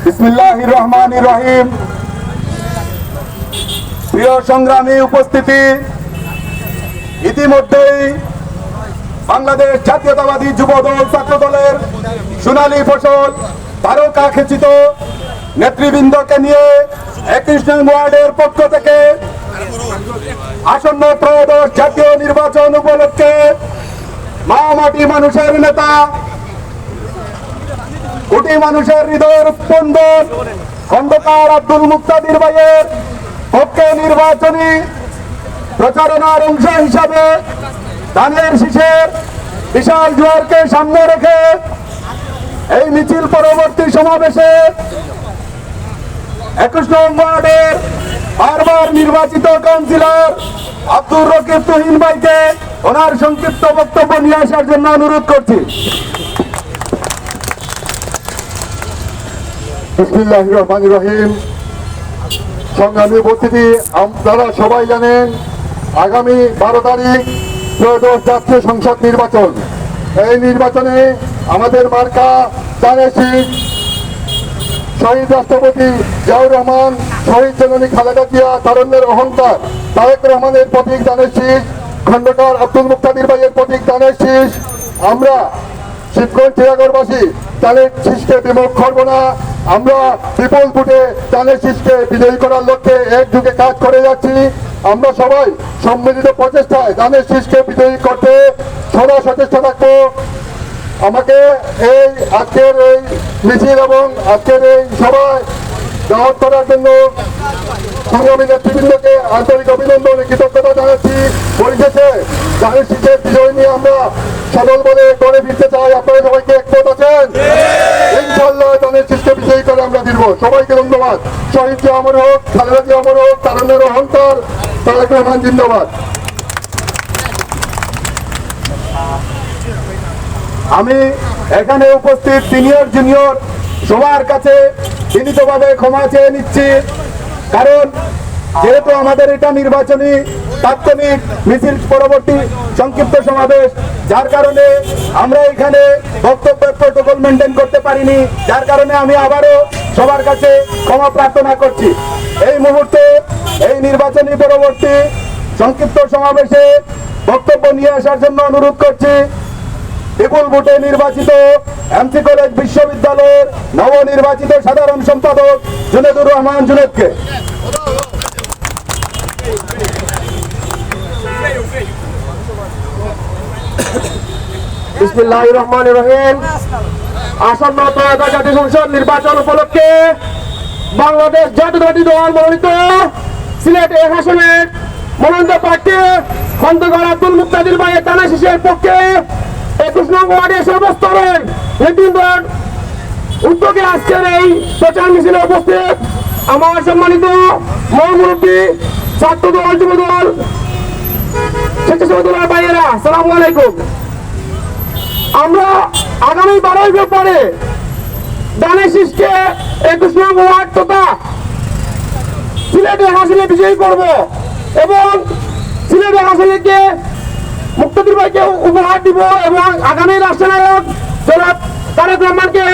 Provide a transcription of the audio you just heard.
বিসমিল্লাহির রহমানির রহিম। প্রিয় সংগ্রামী উপস্থিতি, ইতিমধ্যেই বাংলাদেশ জাতীয়তাবাদী যুবদল ছাত্র দলের সোনালী ফসল তারকা খেচিত নেতৃবৃন্দকে নিয়ে 21 নং ওয়ার্ডের পক্ষ থেকে আসন্ন ত্রয়োদশ জাতীয় নির্বাচন উপলক্ষে মা মাটি মানুষের নেতা, কোটি মানুষের হৃদয়ের স্পন্দন খন্দকার আব্দুল মুক্তাদির ভাইয়ের পক্ষে নির্বাচনী প্রচারণার অংশ হিসাবে ধানের শীষের বিশাল জোয়ারকে সামনে রেখে এই মিছিল পরবর্তী সমাবেশে 21 নং ওয়ার্ডের বারবার নির্বাচিত কাউন্সিলর আব্দুর রকিব তুহিন ভাইকে ওনার সংক্ষিপ্ত বক্তব্য নিয়ে আসার জন্য অনুরোধ করছি। বিসমিল্লাহির রহমানির রহিম। সংগ্রামী উপস্থিতি, আপনারা সবাই জানেন আগামী 12 তারিখ ত্রয়োদশ জাতীয় সংসদ নির্বাচন। এই নির্বাচনে আমাদের মার্কা ধানের শীষ, শহীদ রাষ্ট্রপতি জিয়াউর রহমান, শহীদ জননী খালেদা জিয়া, তারুণ্যের অহংকার তারেক রহমানের প্রতীক ধানের শীষ, খন্দকার আব্দুল মুক্তাদির ভাইয়ের প্রতীক ধানের শীষ। আমরা শিবগঞ্জ টিয়াগড়বাসী ধানের শীষকে বিমুখ করবো না। আমরা বিপুল ভোটে ধানের শীষকে বিজয়ী করার লক্ষ্যে একযোগে কাজ করে যাচ্ছি। আমরা সবাই সম্মিলিত প্রচেষ্টায় ধানের শীষকে বিজয়ী করতে সদা সচেষ্ট থাকবো। আমাকে এই আজকের এই মিছিল এবং আজকের এই সভায় দাওয়াত করার জন্য সংগ্রামী নেতৃবৃন্দকে আন্তরিক অভিনন্দন ও কৃতজ্ঞতা জানাচ্ছি। পরিশেষে ধানের শীষের বিজয় নিয়ে আমরা সদল বলে গড়ে ফিরতে চাই। আপনারা সবাইকে একমত আছেন? ইনশাআল্লাহ ধানের শীষকে বিজয়ী করে আমরা ফিরব। সবাইকে ধন্যবাদ। শহীদ জিয়া অমর হোক, খালেদা জিয়া অমর হোক, তারুণ্যের অহংকার তারেক রহমান জিন্দাবাদ। আমি এখানে উপস্থিত সিনিয়র জুনিয়র সবার কাছে বিনীতভাবে ক্ষমা চেয়ে নিচ্ছি, কারণ যেহেতু আমাদের এটা নির্বাচনী তাৎক্ষণিক মিছিল পরবর্তী সংক্ষিপ্ত সমাবেশ, যার কারণে আমরা এখানে বক্তব্যের প্রোটোকল মেনটেন করতে পারিনি, যার কারণে আমি আবারও সবার কাছে ক্ষমা প্রার্থনা করছি। এই মুহূর্তে এই নির্বাচনী পরবর্তী সংক্ষিপ্ত সমাবেশে বক্তব্য নিয়ে আসার জন্য অনুরোধ করছি বিপুল ভোটে নির্বাচিত এমসি কলেজ বিশ্ববিদ্যালয়ের নবনির্বাচিত সাধারণ সম্পাদক জুনেদুর রহমান জুনেদকে। বিসমিল্লাহির রহমানির রহিম। আসন্ন ত্রয়োদশ জাতীয় সংসদ নির্বাচন উপলক্ষে বাংলাদেশ জাতীয়তাবাদী দল মনোনীত সিলেট 1 আসনের মনোনীত প্রার্থী খন্দকার আব্দুল মুক্তাদির ভাইয়ের ধানের শীষের পক্ষে 21 নং ওয়ার্ডের সর্বস্তরের নেতৃবৃন্দের উদ্যোগে আজকের এই প্রচার মিছিলে উপস্থিত আমার সম্মানিত মহামুরব্বী, ছাত্র দল, যুব দল, স্বেচ্ছাসেবক দলের ভাইয়েরা, আসসালামু আলাইকুম। আমরা আগামী 12 ফেব্রুয়ারি ধানের শীষকে 21 নং ওয়ার্ড তথা সিলেটের হাসিলে বিজয়ী করব এবং সিলেটের হাসিলেকে মুক্তাদির ভাইকে উপহার দিব এবং আগামী রাষ্ট্রনায়ক জনাব তারেক রহমানকে